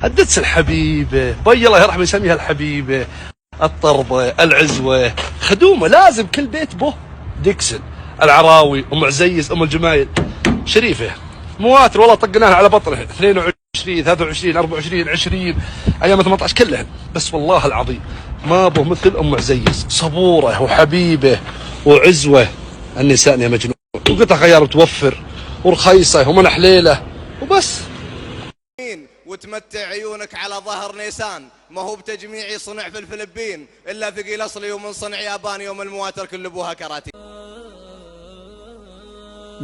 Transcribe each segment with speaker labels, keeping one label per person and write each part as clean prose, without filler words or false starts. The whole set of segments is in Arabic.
Speaker 1: الدتس الحبيبة، بي الله يرحمه يسميها الحبيبة، الطربة، العزوة، خدومة، لازم كل بيت به ديكسن، العراوي، ام عزيز، ام الجمايل، شريفة، مواتر والله طقناها على بطنها 22 23 24 20 ايام 18 كلهن، بس والله العظيم ما به مثل ام عزيز، صبورة وحبيبة وعزوة. النساء يا مجنون، وقطع خيار متوفر ورخيصة ومن حليلة وبس.
Speaker 2: وتمتع عيونك على ظهر نيسان، ما هو بتجميعي صنع في الفلبين الا ثقيل اصلي ومن صنع ياباني، يوم المواتر كل ابوها كراتين.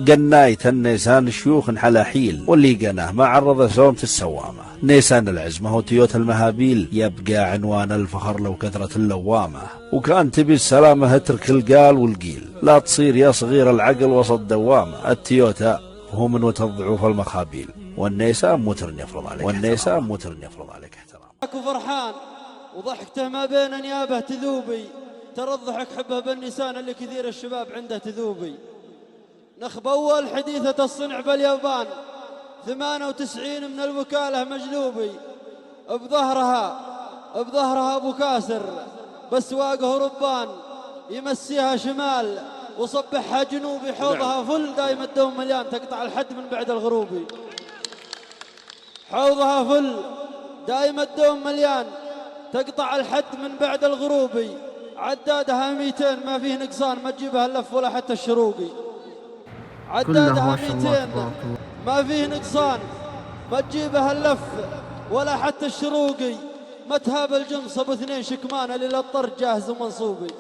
Speaker 3: قنايت النيسان شيوخ حلاحيل، واللي قناه ما عرض سومة السوامة. نيسان العزمة وتيوتا المهابيل يبقى عنوان الفخر لو كثرت اللوامة، وكان تبي السلامة اترك القال والقيل، لا تصير يا صغير العقل وسط دوامة. التيوتا هو من وتضعف المخابيل، والنيسان متر يفرض عليك، والنيسان متر يفرض عليك احترام.
Speaker 4: وفرحان وضحكته ما بين نيابه تذوبي، ترى الضحك حبه بالنسان اللي كثير الشباب عنده تذوبي. نخب أول حديثة الصنع باليابان 98 من الوكالة مجلوبي، بظهرها أبو كاسر بسواقه ربان، يمسيها شمال وصبحها جنوبي، حوضها فل دايم الدوم مليان تقطع الحد من بعد الغروبي. حوضها فل دايم الدوم مليان تقطع الحد من بعد الغروبي، عدادها 200 ما فيه نقصان ما تجيبها اللف ولا حتى الشروقي. عدادها 200 ما فيه نقصان ما تجيبها اللف ولا حتى الشروقي. متهاب الجنص ابو 2 شكمانه للطر جاهز ومنصوبي.